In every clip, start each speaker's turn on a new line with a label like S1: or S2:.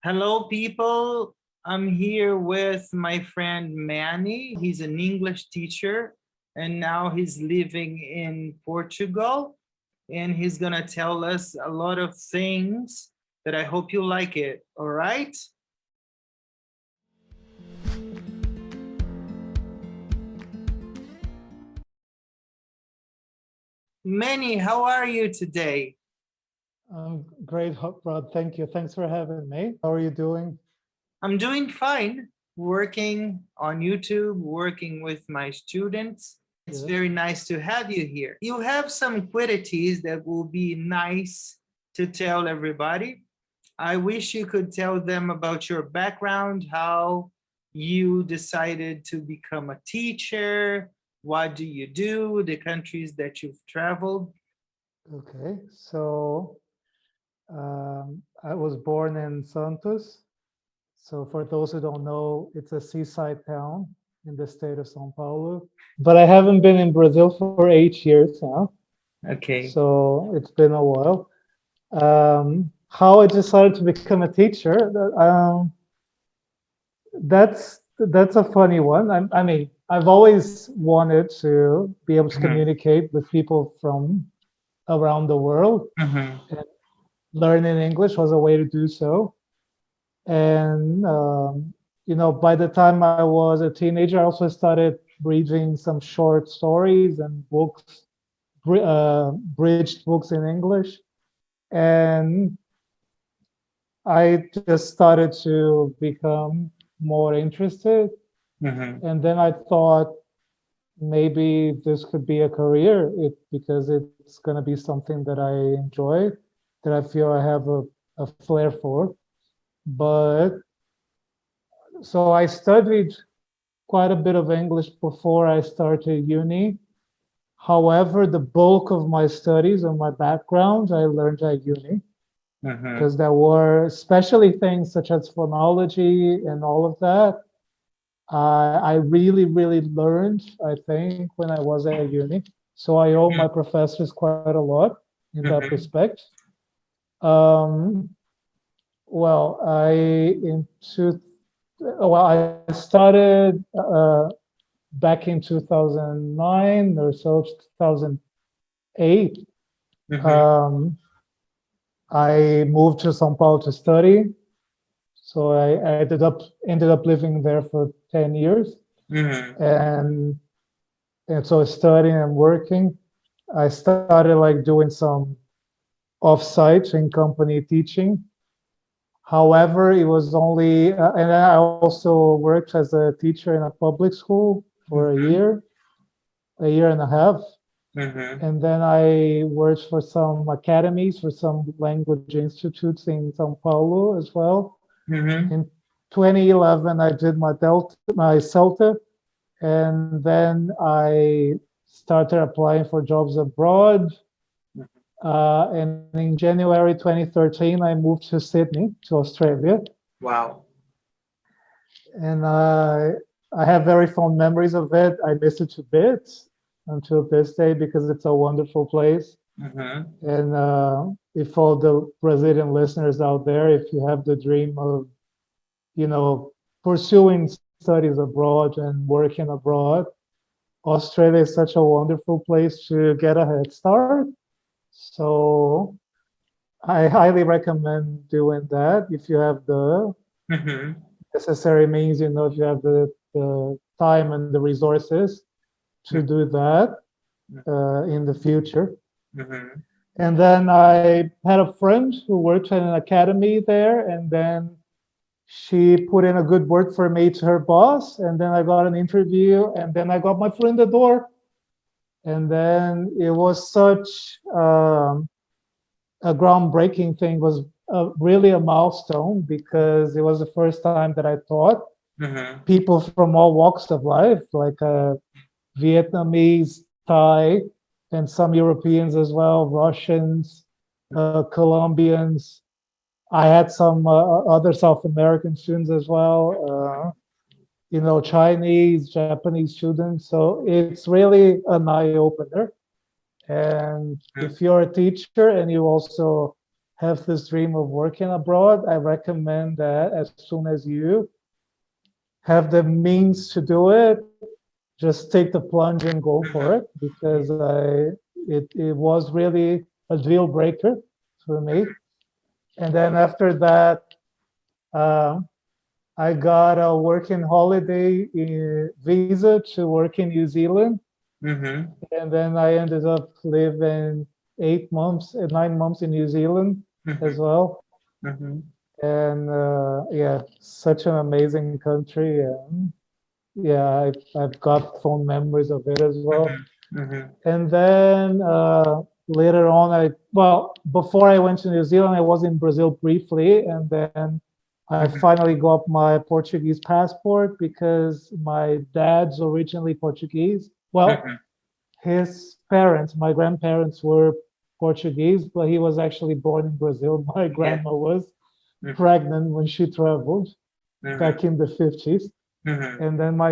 S1: Hello, people. I'm here with my friend Manny. He's an English teacher and now he's living in Portugal. And he's going to tell us a lot of things that I hope you like it. All right? Manny, how are you today?
S2: Great, Rod. Thank you. Thanks for having me. How are you doing?
S1: I'm doing fine, working on YouTube, working with my students. It's
S2: Yes.
S1: very nice to have you here. You have some qualities that will be nice to tell everybody. I wish you could tell them about your background, how you decided to become a teacher, what do you do, the countries that you've traveled.
S2: Okay. So I was born in Santos. So for those who don't know, it's a seaside town in the state of São Paulo. But I haven't been in Brazil for 8 years now.
S1: Okay.
S2: So it's been a while. How I decided to become a teacher, that's a funny one. I mean, I've always wanted to be able to
S1: Mhm.
S2: communicate with people from around the world,
S1: Mhm.
S2: and learning English was a way to do so. And by the time I was a teenager, I also started reading some short stories and books, bridged books in English. And I just started to become more interested.
S1: Mhm.
S2: And then I thought maybe this could be a career because it's going to be something that I enjoy, that I feel I have a flair for. But so I studied quite a bit of English before I started uni. However, the bulk of my studies and my background I learned at uni
S1: Mhm.
S2: because there were especially things such as phonology and all of that. I really, really learned, I think, when I was at uni. So I owe my professors quite a lot in that
S1: Mhm.
S2: respect. Um, well, I started back in 2009 or so, 2008.
S1: Mhm.
S2: Um, I moved to São Paulo to study. So I ended up living there for 10 years.
S1: Mhm.
S2: And and so studying and working, I started like doing some offsite in company teaching. However, it was only, and I also worked as a teacher in a public school for
S1: Mhm.
S2: a year and a half.
S1: Mhm.
S2: And then I worked for some academies, for some language institutes in Sao Paulo as well.
S1: Mhm.
S2: In 2011, I did my CELTA, and then I started applying for jobs abroad. And in January 2013, I moved to Sydney, to Australia.
S1: Wow.
S2: And I have very fond memories of it. I miss it to bits until this day because it's a wonderful place.
S1: Mhm.
S2: And if all the Brazilian listeners out there, if you have the dream of, pursuing studies abroad and working abroad, Australia is such a wonderful place to get a head start. So I highly recommend doing that if you have the
S1: Mhm.
S2: necessary means, if you have the time and the resources to do that in the future.
S1: Mhm.
S2: And then I had a friend who worked in an academy there, and then she put in a good word for me to her boss, and then I got an interview, and then I got my foot in the door. And then it was such a groundbreaking thing, was really a milestone because it was the first time that I taught
S1: Mhm.
S2: people from all walks of life, like Vietnamese, Thai, and some Europeans as well, Russians, Colombians. I had some other South American students as well, Chinese, Japanese students. So it's really an eye opener. And if you're a teacher and you also have this dream of working abroad, I recommend that as soon as you have the means to do it, just take the plunge and go for it, because it was really a deal breaker for me. And then after that, uh, I got a working holiday visa to work in New Zealand.
S1: Mm-hmm.
S2: And then I ended up living 8 months, 9 months in New Zealand as well.
S1: Mm-hmm.
S2: And yeah, such an amazing country. And yeah, I've got fond memories of it as well.
S1: Mm-hmm.
S2: And then later on, well, before I went to New Zealand, I was in Brazil briefly. And then I finally got my Portuguese passport because my dad's originally Portuguese. Well,
S1: Mm-hmm.
S2: his parents, my grandparents were Portuguese, but he was actually born in Brazil. My
S1: Yeah.
S2: grandma was
S1: Mm-hmm.
S2: pregnant when she traveled back in the 50s.
S1: Mm-hmm.
S2: And then my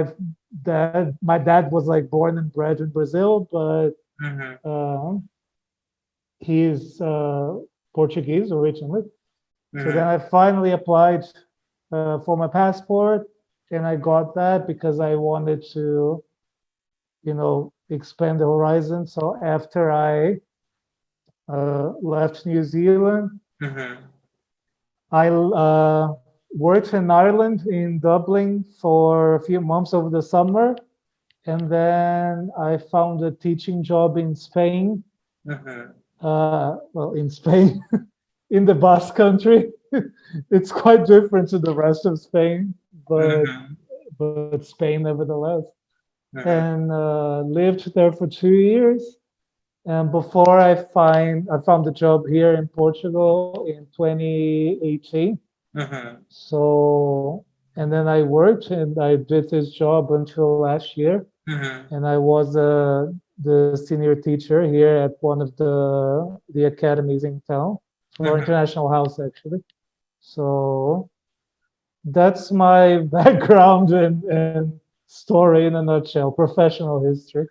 S2: dad was like born and bred in Brazil, but
S1: Mm-hmm.
S2: he's Portuguese originally. So
S1: Mm-hmm.
S2: then I finally applied for my passport, and I got that because I wanted to, expand the horizon. So after I left New Zealand,
S1: Mm-hmm.
S2: I worked in Ireland, in Dublin, for a few months over the summer. And then I found a teaching job in Spain.
S1: Mm-hmm.
S2: Well, in Spain, in the Basque Country. It's quite different to the rest of Spain,
S1: Mm-hmm.
S2: but Spain nevertheless.
S1: Mm-hmm.
S2: And lived there for 2 years. And before I found a job here in Portugal in 2018.
S1: Mm-hmm.
S2: So, and then I worked and I did this job until last year.
S1: Mm-hmm.
S2: And I was the senior teacher here at one of the academies in town for
S1: Mm-hmm.
S2: International House, actually. So that's my background and story in a nutshell, professional history.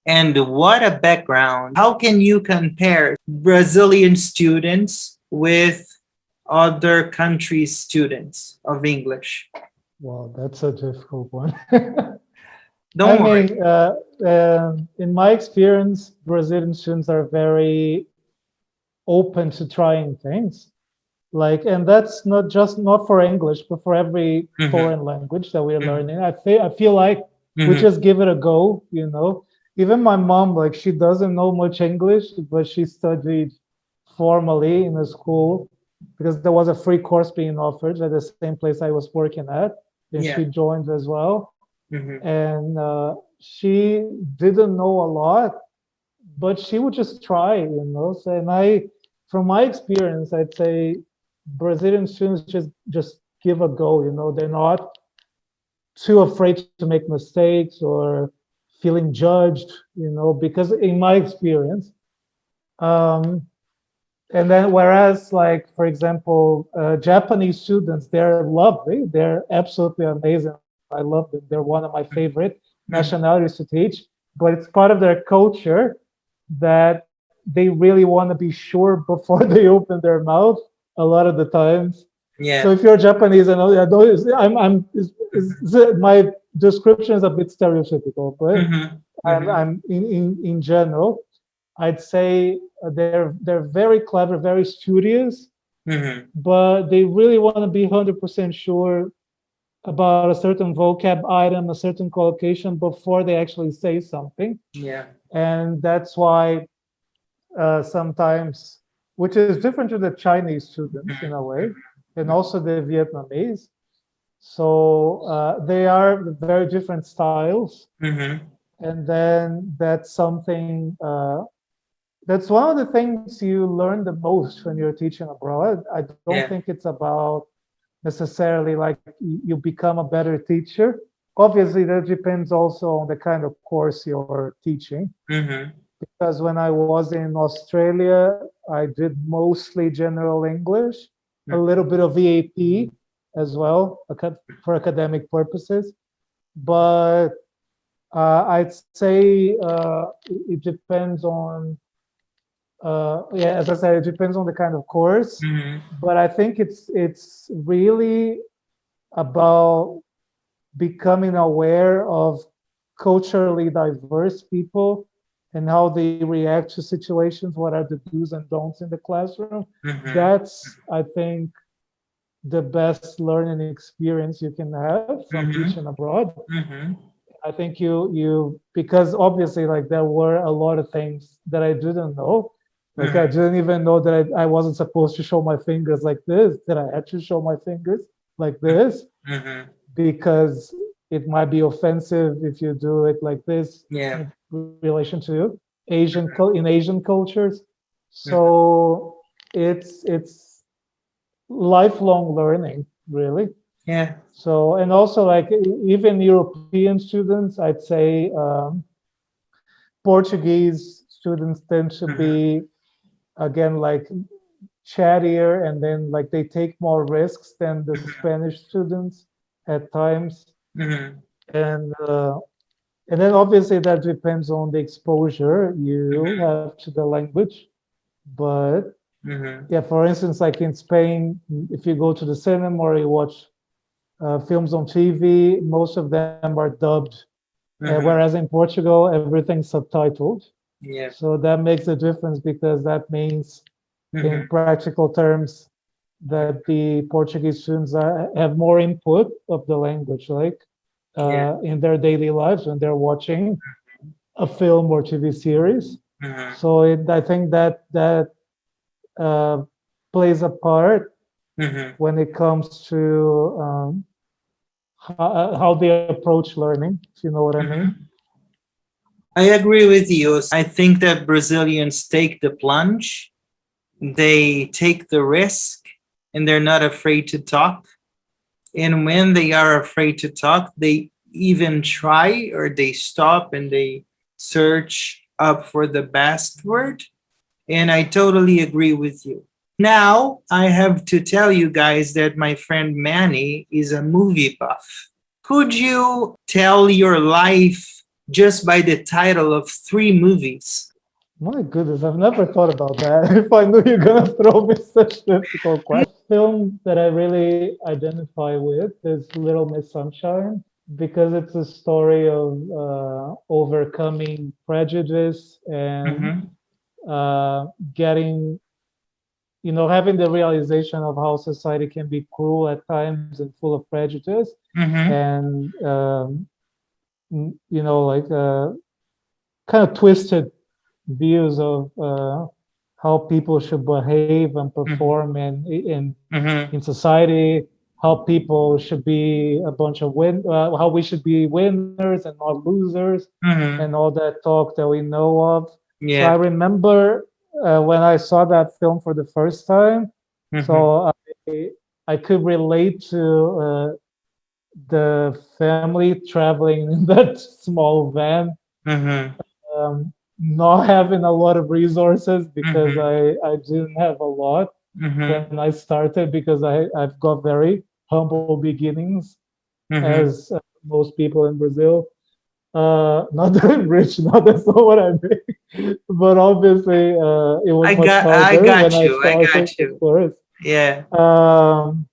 S1: And what a background. How can you compare Brazilian students with other countries' students of English?
S2: Well, that's a difficult one. I
S1: Don't worry.
S2: mean, in my experience, Brazilian students are very open to trying things. Like, and that's not for English, but for every
S1: Mm-hmm.
S2: foreign language that we're
S1: Mm-hmm.
S2: learning. I feel like we
S1: Mm-hmm.
S2: just give it a go. Even my mom, like, she doesn't know much English, but she studied formally in a school because there was a free course being offered at the same place I was working at, and she
S1: Yeah.
S2: joined as well.
S1: Mm-hmm.
S2: And she didn't know a lot, but she would just try. So, and from my experience, I'd say Brazilian students just give a go. They're not too afraid to make mistakes or feeling judged, because in my experience, um, and then whereas, like, for example, Japanese students, they're lovely, they're absolutely amazing. I love them. They're one of my favorite
S1: Mm-hmm.
S2: nationalities to teach, but it's part of their culture that they really want to be sure before they open their mouth a lot of the times. So
S1: Yeah.
S2: if you're Japanese, and I know my description is a bit stereotypical, but
S1: Mm-hmm. Mm-hmm.
S2: I'm in general, I'd say they're very clever, very studious,
S1: Mm-hmm.
S2: but they really want to be 100% sure about a certain vocab item, a certain collocation before they actually say something.
S1: Yeah.
S2: And that's why sometimes, which is different to the Chinese students in a way, and also the Vietnamese. So they are very different styles.
S1: Mm-hmm.
S2: And then that's one of the things you learn the most when you're teaching abroad. I don't
S1: Yeah.
S2: think it's about necessarily like you become a better teacher. Obviously, that depends also on the kind of course you're teaching.
S1: Mm-hmm.
S2: Because when I was in Australia, I did mostly general English, a little bit of VAP as well for academic purposes. But I'd say it depends on Yeah, as I said, it depends on the kind of course,
S1: Mhm.
S2: but I think it's really about becoming aware of culturally diverse people and how they react to situations, what are the do's and don'ts in the classroom.
S1: Mhm.
S2: That's, I think, the best learning experience you can have from teaching
S1: Mhm.
S2: abroad.
S1: Mhm.
S2: I think you because obviously like there were a lot of things that I didn't know. Like I
S1: Mhm.
S2: didn't even know that I wasn't supposed to show my fingers like this, that I had to show my fingers like this,
S1: Mhm.
S2: because it might be offensive if you do it like this
S1: Yeah.
S2: in relation to in Asian cultures.
S1: Mhm.
S2: So it's lifelong learning, really.
S1: Yeah.
S2: So, and also like even European students, I'd say Portuguese students tend to
S1: Mhm.
S2: be, again, like chattier, and then like they take more risks than the
S1: Mhm.
S2: Spanish students at times.
S1: Mhm.
S2: And and then obviously that depends on the exposure you
S1: Mhm.
S2: have to the language. But
S1: Mhm.
S2: yeah, for instance, like in Spain, if you go to the cinema or you watch films on TV, most of them are dubbed,
S1: Mhm.
S2: whereas in Portugal, everything's subtitled.
S1: Yeah.
S2: So that makes a difference because that means, in
S1: Mhm.
S2: practical terms, that the Portuguese students have more input of the language, like
S1: Yeah.
S2: in their daily lives when they're watching a film or TV series.
S1: Mhm.
S2: So I think that uh, plays a part
S1: Mhm.
S2: when it comes to how they approach learning, if you know what I mean.
S1: Mhm. I agree with you. I think that Brazilians take the plunge, they take the risk, and they're not afraid to talk. And when they are afraid to talk, they even try or they stop and they search up for the best word. And I totally agree with you. Now, I have to tell you guys that my friend Manny is a movie buff. Could you tell your life just by the title of three movies?
S2: My goodness, I've never thought about that. If I knew you're gonna throw me such difficult questions. Film that I really identify with is Little Miss Sunshine because it's a story of overcoming prejudice and
S1: Mm-hmm.
S2: getting, having the realization of how society can be cruel at times and full of prejudice,
S1: Mm-hmm.
S2: and like kind of twisted views of how people should behave and
S1: Mm-hmm.
S2: perform in
S1: Mm-hmm.
S2: society, how people should be a bunch of how we should be winners and not losers, and
S1: Mm-hmm.
S2: all that talk that we know of. So I
S1: Yeah.
S2: remember when I saw that film for the first time,
S1: Mm-hmm.
S2: so I could relate to the family traveling in that small van,
S1: Mm-hmm.
S2: not having a lot of resources because
S1: Mm-hmm.
S2: I didn't have a lot
S1: Mm-hmm.
S2: when I started because I've got very humble beginnings,
S1: Mm-hmm.
S2: as most people in Brazil. Not that I'm rich, not that's not what I mean, but obviously it was much
S1: I
S2: harder when
S1: got
S2: I
S1: you. I
S2: started,
S1: got
S2: of
S1: you.
S2: course.
S1: Yeah.
S2: Um,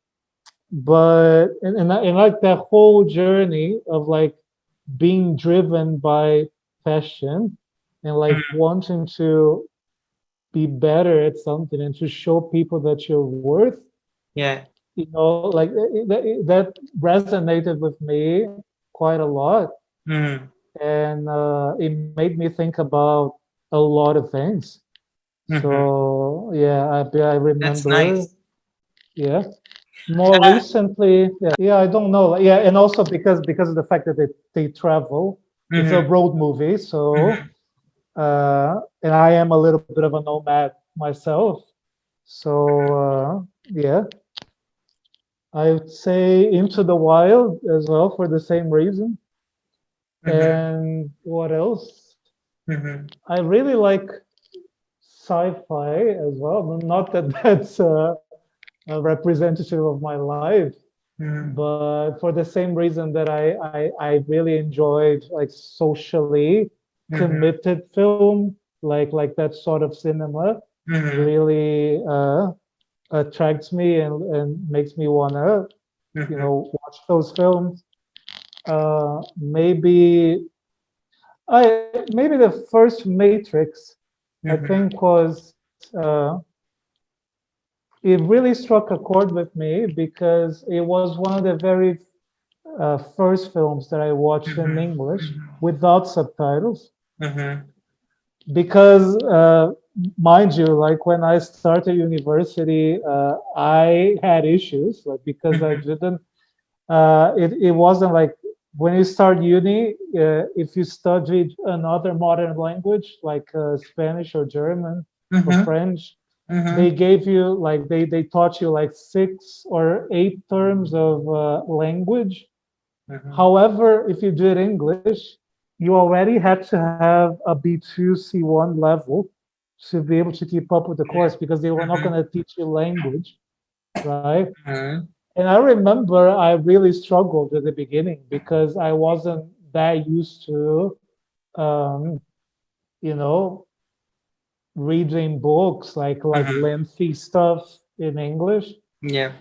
S2: but and like that whole journey of like being driven by passion and like
S1: Mm-hmm.
S2: wanting to be better at something and to show people that you're worth,
S1: Yeah.
S2: like that resonated with me quite a lot.
S1: Mm-hmm.
S2: And it made me think about a lot of things.
S1: Mm-hmm.
S2: So yeah, I
S1: That's
S2: remember,
S1: nice.
S2: yeah. More
S1: Uh,
S2: recently, yeah, I don't know. Yeah, and also because of the fact that they travel, it's a
S1: mm-hmm.
S2: road movie. So
S1: Mm-hmm.
S2: and I am a little bit of a nomad myself. So yeah, I would say Into the Wild as well for the same reason.
S1: Mm-hmm.
S2: And what else?
S1: Mm-hmm.
S2: I really like sci-fi as well. Not that that's a representative of my life,
S1: Mm-hmm.
S2: but for the same reason that I really enjoyed like socially
S1: Mm-hmm.
S2: committed film, like that sort of cinema
S1: Mhm.
S2: really attracts me and makes me wanna,
S1: Mhm.
S2: watch those films. Maybe maybe the first Matrix, I
S1: Mhm.
S2: think it really struck a chord with me because it was one of the very first films that I watched in
S1: Mhm.
S2: English
S1: Mhm.
S2: without subtitles.
S1: Mhm.
S2: Because, mind you, like when I started university, I had issues, like because I
S1: Mhm.
S2: didn't. It wasn't like when you start uni, if you studied another modern language like Spanish or German or
S1: Mhm.
S2: French, they
S1: Mhm.
S2: gave you like they taught you like 6 or 8 terms of language.
S1: Mhm.
S2: However, if you did English, you already had to have a B2 C1 level to be able to keep up with the
S1: Yeah.
S2: course because they were not
S1: Mhm.
S2: going to teach you language, right?
S1: Mhm.
S2: And I remember I really struggled at the beginning because I wasn't that used to, um, you know, reading books like
S1: Mhm.
S2: lengthy stuff in English.
S1: Yeah.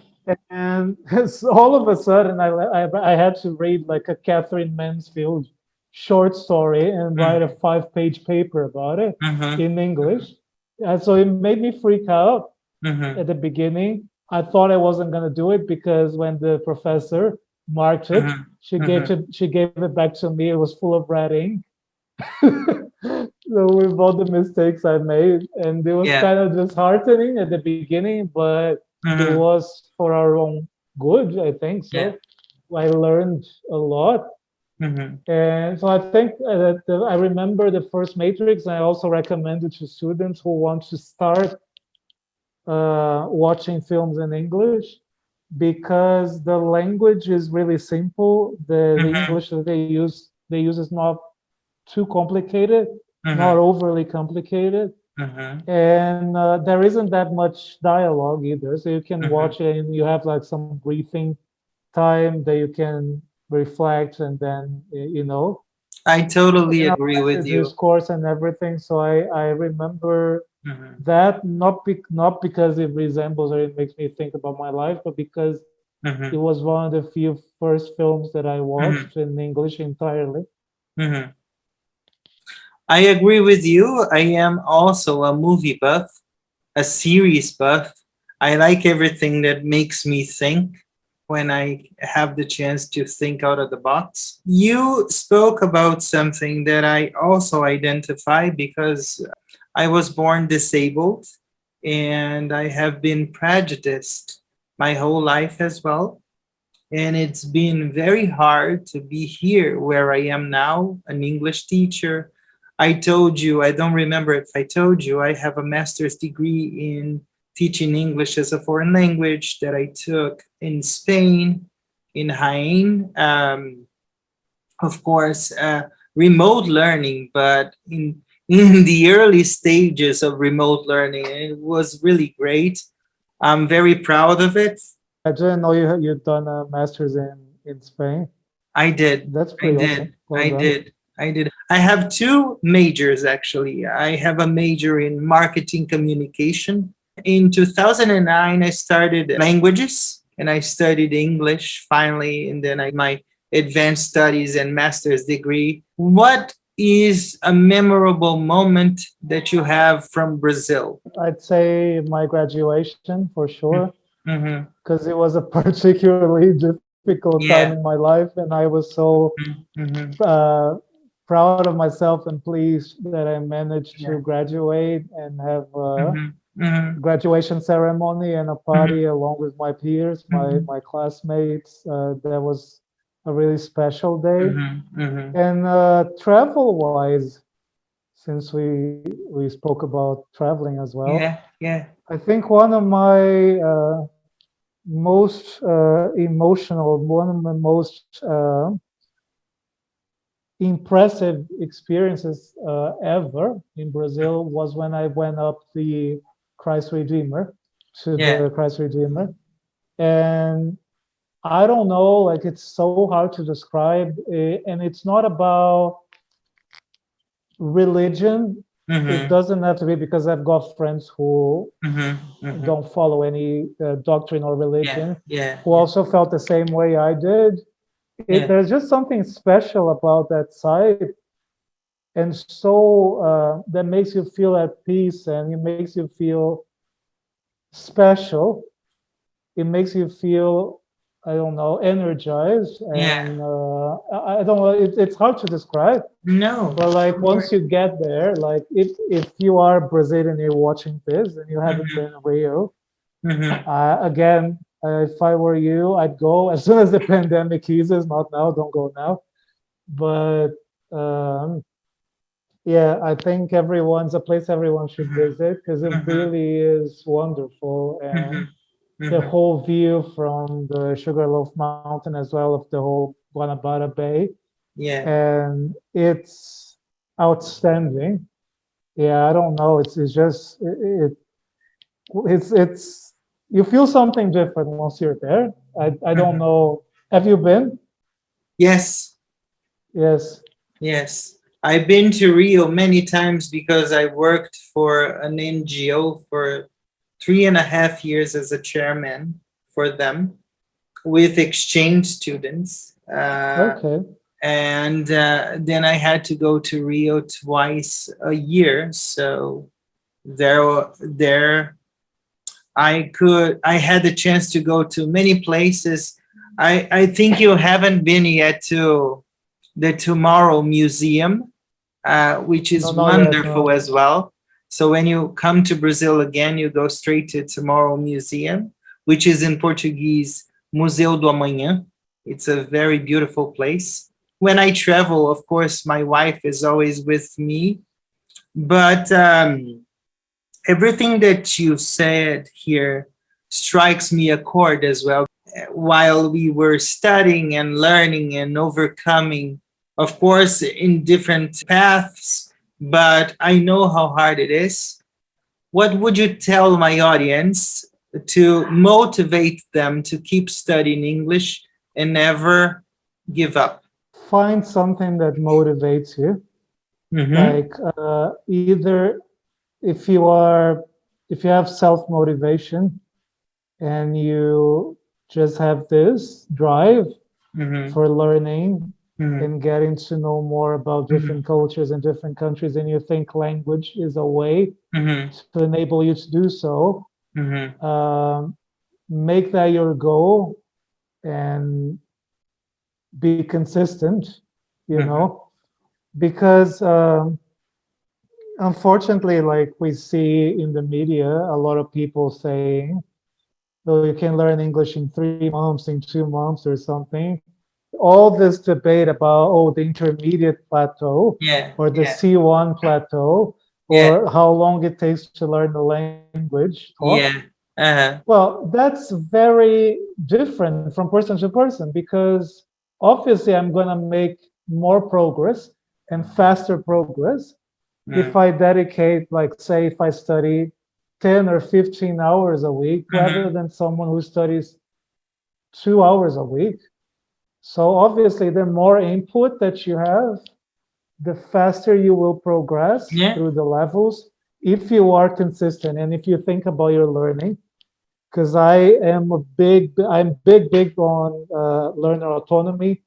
S2: And so all of a sudden, I had to read like a Catherine Mansfield short story and write a
S1: Mhm.
S2: 5-page paper about it
S1: Mhm.
S2: in English. And so it made me freak out at
S1: Mhm.
S2: the beginning. I thought I wasn't going to do it because when the professor marked it,
S1: Mhm. Mhm.
S2: she gave it back to me. It was full of red ink. So with all the mistakes I made, and it was
S1: Yeah.
S2: kind of disheartening at the beginning, but it
S1: Mhm.
S2: was for our own good, I think.
S1: Yeah.
S2: So I learned a lot,
S1: Mhm.
S2: and so I think that I remember the first Matrix. And I also recommend it to students who want to start watching films in English because the language is really simple. The
S1: Mhm.
S2: English that they use is not too complicated, not
S1: Mhm.
S2: overly complicated,
S1: Mhm.
S2: and there isn't that much dialogue either. So you can
S1: Mhm.
S2: watch it and you have like some breathing time that you can reflect and then
S1: I totally agree
S2: analyze the
S1: with you.
S2: discourse and everything. So I remember
S1: Mhm.
S2: that not because it resembles or it makes me think about my life, but because it
S1: Mhm.
S2: was one of the few first films that I
S1: Mhm.
S2: watched in English entirely.
S1: Mhm. I agree with you. I am also a movie buff, a series buff. I like everything that makes me think when I have the chance to think out of the box. You spoke about something that I also identify because I was born disabled and I have been prejudiced my whole life as well. And it's been very hard to be here where I am now, an English teacher. I told you, I don't remember if I told you, I have a master's degree in teaching English as a foreign language that I took in Spain, in Jaén. Of course, remote learning, but in the early stages of remote learning, it was really great. I'm very proud of it.
S2: I didn't know you'd done a master's in Spain.
S1: I did.
S2: That's
S1: I
S2: pretty
S1: did.
S2: awesome. Well
S1: I
S2: done.
S1: did. I did. I have two majors actually. I have a major in marketing communication. In 2009, I started languages and I studied English finally, and then I my advanced studies and master's degree. What is a memorable moment that you have from Brazil?
S2: I'd say my graduation for sure,
S1: Mm-hmm.
S2: because it was a particularly difficult time in my
S1: Yeah.
S2: life, and I was so
S1: Mm-hmm.
S2: uh, proud of myself and pleased that I managed to
S1: Yeah.
S2: graduate and have a
S1: Mm-hmm. Mm-hmm.
S2: graduation ceremony and a
S1: Mm-hmm.
S2: party along with my peers, my classmates. That was a really special day.
S1: Mm-hmm. Mm-hmm.
S2: And travel wise, since we spoke about traveling as well,
S1: Yeah, yeah.
S2: I think one of my most emotional, one of my most impressive experiences ever in Brazil was when I went up the Christ Redeemer to
S1: Yeah.
S2: the Christ Redeemer. And I don't know, like it's so hard to describe, and it's not about religion. It
S1: Mm-hmm.
S2: doesn't have to be, because I've got friends who
S1: Mm-hmm. Mm-hmm.
S2: don't follow any doctrine or
S1: Yeah.
S2: religion,
S1: Yeah.
S2: who also felt the same way I did.
S1: Yeah.
S2: There's just something special about that site, and so that makes you feel at peace, and it makes you feel special. It makes you feel, I don't know, energized,
S1: Yeah.
S2: and I don't know. It's hard to describe,
S1: No.
S2: but like
S1: Sure.
S2: once you get there, like if you are Brazilian, you're watching this, and you haven't
S1: Mm-hmm.
S2: been to Rio,
S1: Mm-hmm.
S2: again, if I were you, I'd go as soon as the pandemic eases. Not now, don't go now. But um, yeah, I think everyone's a place everyone should visit, because it
S1: Mm-hmm.
S2: really is wonderful,
S1: Mm-hmm.
S2: and the
S1: Mm-hmm.
S2: whole view from the Sugarloaf Mountain, as well, of the whole Guanabara Bay,
S1: Yeah.
S2: and it's outstanding. Yeah, I don't know. It's just it's you feel something different once you're there. I don't
S1: Mm-hmm.
S2: know. Have you been?
S1: Yes.
S2: Yes.
S1: Yes. I've been to Rio many times because I worked for an NGO for 3.5 years as a chairman for them with exchange students.
S2: Okay.
S1: And then I had to go to Rio twice a year. So there I had the chance to go to many places. I think you haven't been yet to the Tomorrow Museum, which
S2: No,
S1: is
S2: not yet.
S1: wonderful
S2: No.
S1: as well. So when you come to Brazil again, you go straight to Tomorrow Museum, which is in Portuguese Museu do Amanhã. It's a very beautiful place. When I travel, of course, my wife is always with me, but everything that you said here strikes me a chord as well. While we were studying and learning and overcoming, of course, in different paths, but I know how hard it is. What would you tell my audience to motivate them to keep studying English and never give up?
S2: Find something that motivates you.
S1: Mm-hmm.
S2: Like either if you are if you have self motivation, and you just have this drive
S1: Mm-hmm.
S2: for learning
S1: Mm-hmm.
S2: and getting to know more about
S1: Mm-hmm.
S2: different cultures and different countries, and you think language is a way
S1: Mm-hmm.
S2: to enable you to do so,
S1: Mm-hmm.
S2: um, make that your goal, and be consistent, you
S1: Mm-hmm.
S2: know, because unfortunately, like we see in the media, a lot of people saying, oh, you can learn English in 3 months, in 2 months, or something. All this debate about, oh, the intermediate plateau,
S1: Yeah.
S2: or the
S1: Yeah.
S2: C1 plateau,
S1: Yeah.
S2: or how long it takes to learn the language talk.
S1: Yeah. Uh-huh.
S2: Well, that's very different from person to person, because obviously I'm going to make more progress and faster progress if
S1: Mm.
S2: I dedicate, like, say, if I study 10 or 15 hours a week, rather
S1: Mm-hmm.
S2: than someone who studies 2 hours a week. So obviously, the more input that you have, the faster you will progress
S1: Yeah.
S2: through the levels, if you are consistent and if you think about your learning. Because I'm big on learner autonomy.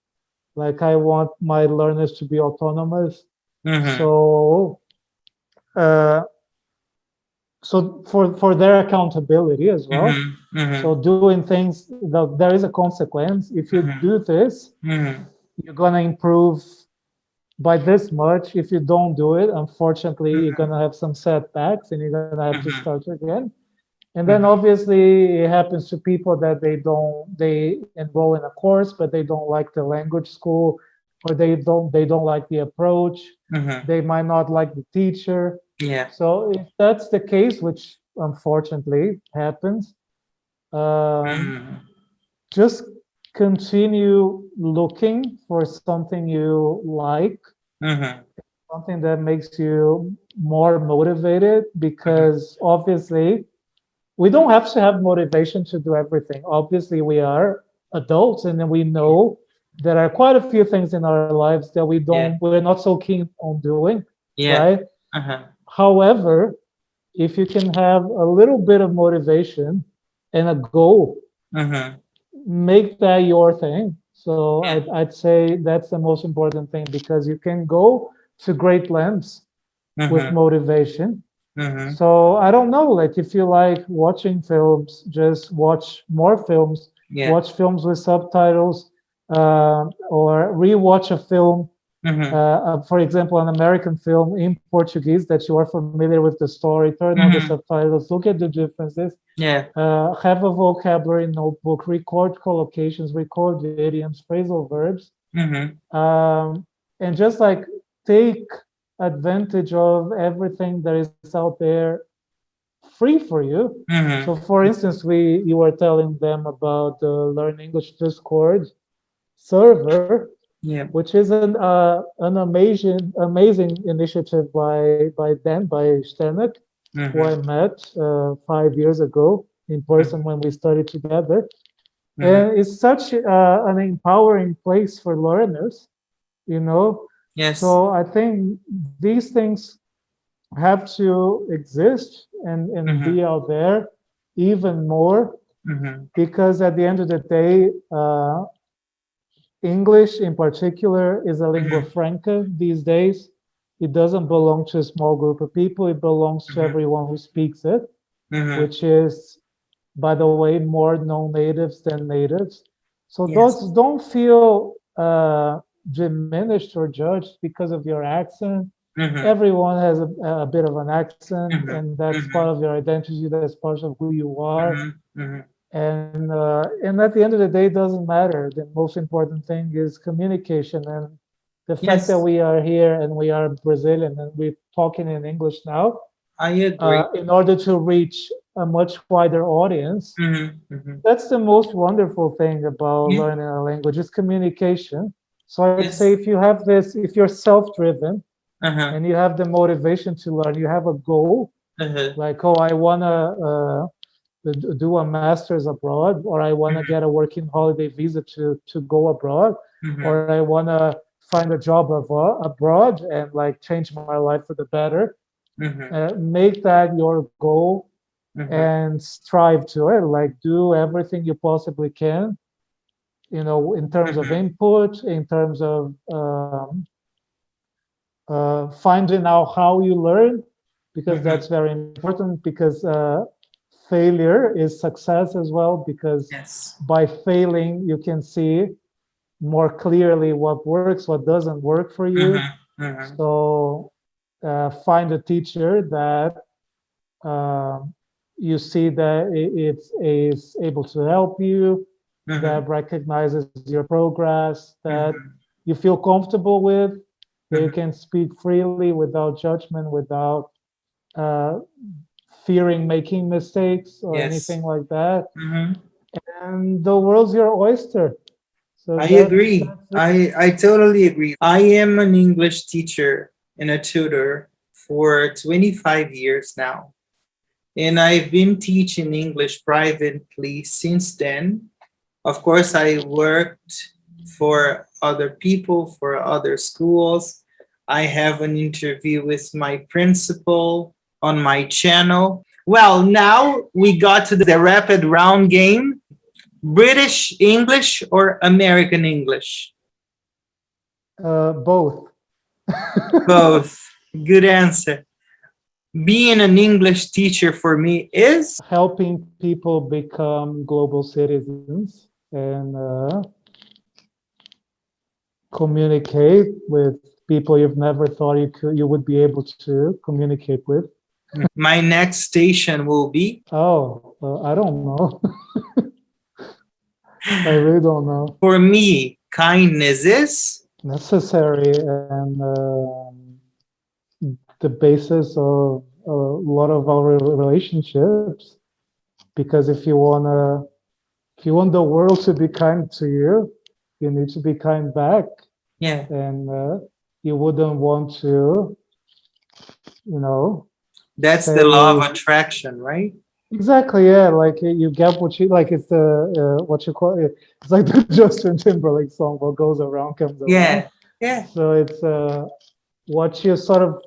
S2: Like, I want my learners to be autonomous.
S1: Mm-hmm.
S2: So, uh, so for their accountability as well.
S1: Mm-hmm.
S2: So
S1: Mm-hmm.
S2: doing things, there is a consequence. If you do this,
S1: Mm-hmm.
S2: you're gonna improve by this much. If you don't do it, unfortunately, you're gonna have some setbacks, and you're gonna have to
S1: Mm-hmm.
S2: start again. And then
S1: Mm-hmm.
S2: obviously it happens to people that they enroll in a course, but they don't like the language school, or they don't like the approach.
S1: Mm-hmm.
S2: They might not like the teacher.
S1: Yeah.
S2: So if that's the case, which unfortunately happens, um,
S1: Mm-hmm.
S2: just continue looking for something you like,
S1: Mm-hmm.
S2: something that makes you more motivated, because obviously we don't have to have motivation to do everything. Obviously, we are adults, and then we know there are quite a few things in our lives that
S1: Yeah.
S2: we're not so keen on doing,
S1: Yeah.
S2: right?
S1: Uh-huh.
S2: However, if you can have a little bit of motivation and a goal,
S1: Mm-hmm.
S2: make that your thing. So
S1: Yeah.
S2: I'd say that's the most important thing, because you can go to great lengths with
S1: Mm-hmm.
S2: motivation.
S1: Mm-hmm.
S2: So I don't know, like if you like watching films, just watch more films,
S1: Yeah.
S2: watch films with subtitles, or rewatch a film,
S1: Mm-hmm.
S2: for example, an American film in Portuguese that you are familiar with the story, turn on the
S1: Mm-hmm.
S2: subtitles, look at the differences,
S1: Yeah.
S2: have a vocabulary notebook, record collocations, record idioms, phrasal verbs,
S1: Mm-hmm.
S2: and just like take advantage of everything that is out there free for you. So,
S1: Mm-hmm.
S2: for instance, you were telling them about the Learn English Discord server,
S1: Yeah.
S2: which is an amazing initiative by Dan, by Stenek, who I
S1: Mm-hmm.
S2: met 5 years ago in person when we studied together.
S1: Mm-hmm.
S2: And it's such an empowering place for learners, you know.
S1: Yes.
S2: So I think these things have to exist and
S1: Mm-hmm.
S2: be out there even more,
S1: Mm-hmm.
S2: because at the end of the day, English in particular is a lingua
S1: Mm-hmm.
S2: franca these days. It doesn't belong to a small group of people. It belongs to
S1: Mm-hmm.
S2: everyone who speaks it,
S1: Mm-hmm.
S2: which is, by the way, more non-natives than natives. So
S1: Yes.
S2: those don't feel diminished or judged because of your accent.
S1: Mm-hmm.
S2: Everyone has a bit of an accent,
S1: Mm-hmm.
S2: and that's
S1: Mm-hmm.
S2: part of your identity. That's part of who you are.
S1: Mm-hmm. Mm-hmm.
S2: And at the end of the day, it doesn't matter. The most important thing is communication, and the fact that
S1: Yes,
S2: we are here and we are Brazilian and we're talking in English now,
S1: I agree.
S2: in order to reach a much wider audience.
S1: Mm-hmm. Mm-hmm.
S2: That's the most wonderful thing about
S1: Yeah.
S2: learning a language is communication. So I'd say
S1: Yes.
S2: if you have this, if you're self-driven
S1: Uh-huh.
S2: and you have the motivation to learn, you have a goal,
S1: Uh-huh.
S2: like, oh, I wanna do a master's abroad, or I wanna
S1: Mm-hmm.
S2: get a working holiday visa to go abroad,
S1: Mm-hmm.
S2: or I wanna find a job abroad and like change my life for the better.
S1: Mm-hmm.
S2: Make that your goal
S1: Mm-hmm.
S2: and strive to it. Like do everything you possibly can, in terms of
S1: Mm-hmm.
S2: input, in terms of finding out how you learn, because
S1: Mm-hmm.
S2: that's very important. Because failure is success as well. Because
S1: Yes.
S2: by failing, you can see more clearly what works, what doesn't work for you.
S1: Mm-hmm. Mm-hmm.
S2: So find a teacher that um, you see that it is able to help you,
S1: Mm-hmm.
S2: that recognizes your progress, that
S1: Mm-hmm.
S2: you feel comfortable with, that you
S1: Mm-hmm.
S2: can speak freely without judgment, without uh, fearing making mistakes or
S1: Yes.
S2: anything like that.
S1: Mm-hmm.
S2: And the world's your oyster. So
S1: I agree.
S2: that's it.
S1: I totally agree. I am an English teacher and a tutor for 25 years now. And I've been teaching English privately since then. Of course, I worked for other people, for other schools. I have an interview with my principal on my channel. Well, now we got to the rapid round game. British English or American English?
S2: Both.
S1: Both. Good answer. Being an English teacher for me is
S2: Helping people become global citizens and communicate with people you've never thought you would be able to communicate with.
S1: my next station will be
S2: Oh, I don't know. I really don't know.
S1: for me, kindness is
S2: Necessary and the basis of a lot of our relationships. Because if you want the world to be kind to you need to be kind back,
S1: yeah,
S2: and you wouldn't want to, you know,
S1: that's the law
S2: say
S1: of attraction, right?
S2: exactly, yeah, like you get what you like. It's the what you call it. It's like the Justin Timberlake song, "What goes around comes around."
S1: Yeah, yeah.
S2: So it's what you sort of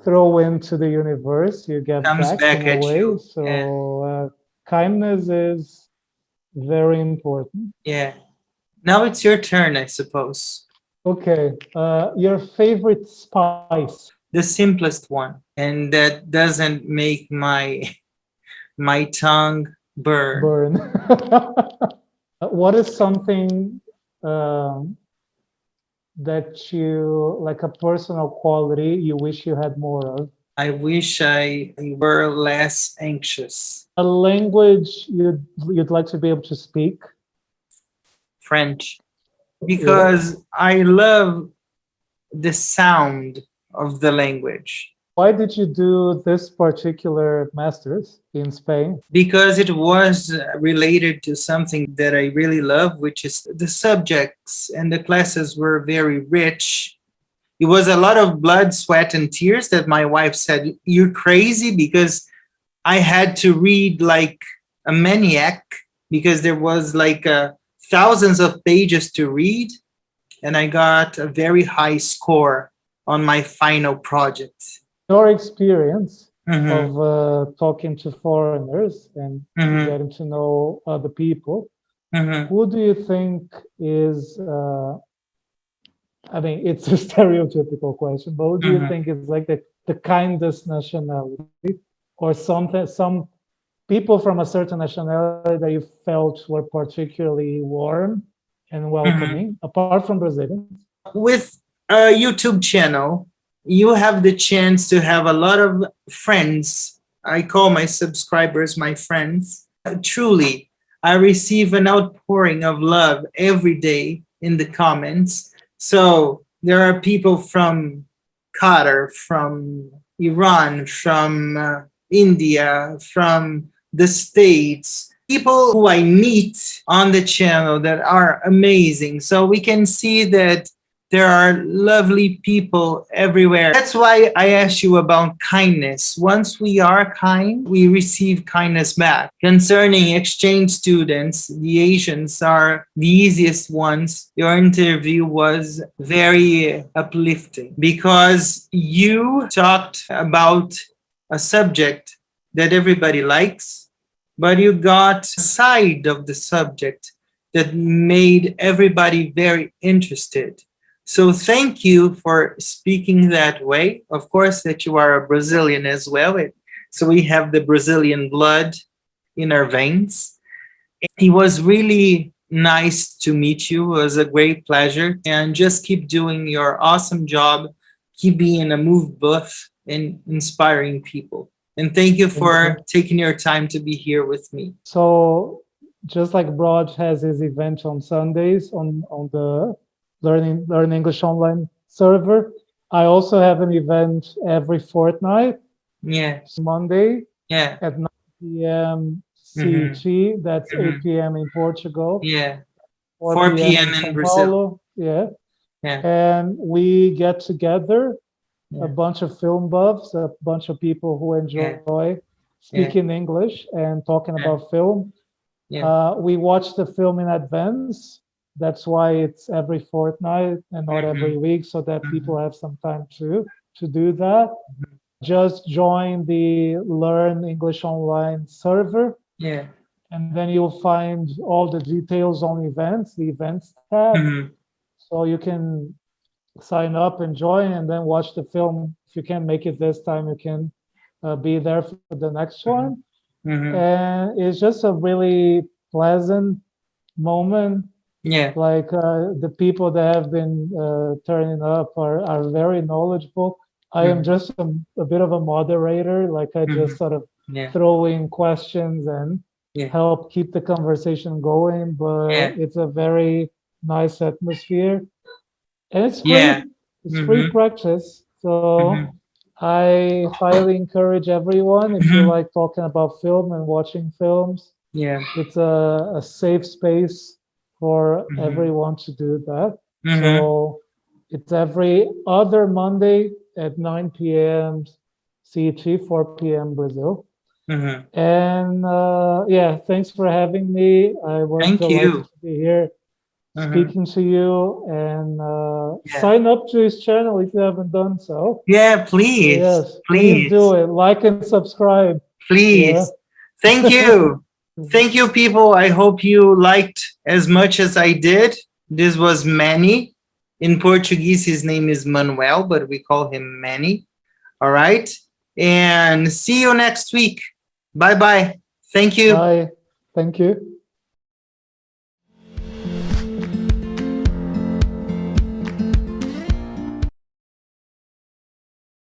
S2: throw into the universe, you get
S1: Comes
S2: back
S1: back
S2: in a
S1: at
S2: way.
S1: you.
S2: So
S1: Yeah.
S2: kindness is very important.
S1: Yeah. Now it's your turn, I suppose.
S2: Okay, your favorite spice?
S1: The simplest one, and that doesn't make my my tongue burn.
S2: Burn. What is something um, that you, like a personal quality, you wish you had more of?
S1: I wish I were less anxious.
S2: A language you'd like to be able to speak?
S1: French,
S2: Yeah.
S1: because I love the sound of the language.
S2: Why did you do this particular master's in Spain?
S1: Because it was related to something that I really love, which is the subjects and the classes were very rich. It was a lot of blood, sweat, and tears that my wife said, "You're crazy," because I had to read like a maniac because there was like thousands of pages to read, and I got a very high score on my final project.
S2: Your experience
S1: Mm-hmm.
S2: of talking to foreigners and
S1: Mm-hmm.
S2: getting to know other people,
S1: Mm-hmm.
S2: who do you think is, I mean, it's a stereotypical question, but who do you
S1: Mm-hmm.
S2: think is like the kindest nationality or something, some people from a certain nationality that you felt were particularly warm and
S1: Mm-hmm.
S2: welcoming, apart from Brazilians?
S1: With a YouTube channel, you have the chance to have a lot of friends. I call my subscribers my friends. Truly, I receive an outpouring of love every day in the comments. So there are people from Qatar, from Iran, from India, from the States, people who I meet on the channel that are amazing. So we can see that there are lovely people everywhere. That's why I asked you about kindness. Once we are kind, we receive kindness back. Concerning exchange students, the Asians are the easiest ones. Your interview was very uplifting because you talked about a subject that everybody likes, but you got a side of the subject that made everybody very interested. So thank you for speaking that way. Of course, that you are a Brazilian as well. So we have the Brazilian blood in our veins. It was really nice to meet you. It was a great pleasure. And just keep doing your awesome job. Keep being a move buff and inspiring people. And thank you
S2: Thank you.
S1: for taking your time to be here with me.
S2: So just like Broad has his event on Sundays on the Learn English Online server, I also have an event every fortnight,
S1: Yeah,
S2: Monday
S1: yeah,
S2: at 9 p.m.
S1: hmm
S2: CET. That's
S1: hmm
S2: 8 p.m. in Portugal,
S1: yeah.
S2: 4
S1: 4
S2: p.m.
S1: p.m.
S2: in
S1: in
S2: São
S1: Brazil.
S2: Paulo. Yeah.
S1: Yeah,
S2: And we get together, a
S1: yeah,
S2: bunch of film buffs, a bunch of people who
S1: yeah,
S2: enjoy
S1: yeah,
S2: speaking English and talking
S1: yeah,
S2: about film.
S1: yeah.
S2: We watch the film in advance. That's why it's every fortnight and not every
S1: hmm
S2: week, so that people
S1: hmm
S2: have some time to do that. Just join the Learn English Online server,
S1: Yeah.
S2: and then you'll find all the details on events, the events tab.
S1: hmm
S2: So you can sign up and join, and then watch the film. If you can't make it this time, you can be there for the next one.
S1: hmm
S2: And it's just a really pleasant moment.
S1: Yeah.
S2: Like the people that have been turning up are very knowledgeable. I am
S1: hmm
S2: just a bit of a moderator. Like I
S1: hmm
S2: just sort of
S1: Yeah.
S2: throw in questions and
S1: Yeah.
S2: help keep the conversation going. But
S1: Yeah.
S2: it's a very nice atmosphere, and it's
S1: Yeah.
S2: free. It's free
S1: hmm
S2: practice. So
S1: hmm
S2: I highly encourage everyone, if you
S1: hmm
S2: like talking about film and watching films,
S1: Yeah.
S2: it's a safe space for
S1: hmm
S2: everyone to do that.
S1: hmm
S2: So it's every other Monday at 9 p.m. CET, 4 p.m. Brazil.
S1: hmm
S2: And yeah, thanks for having me. I was
S1: Thank
S2: delighted
S1: you.
S2: to be here speaking to you, and
S1: Yeah.
S2: sign up to his channel if you haven't done so.
S1: Yeah, please,
S2: Yes, please
S1: please,
S2: do it. Like and subscribe. Yeah.
S1: please. Thank you. Thank you, people. I hope you liked as much as I did. This was Manny. In Portuguese, his name is Manuel, but we call him Manny. All right. And see you next week. Bye-bye. Thank you.
S2: Bye. Thank you.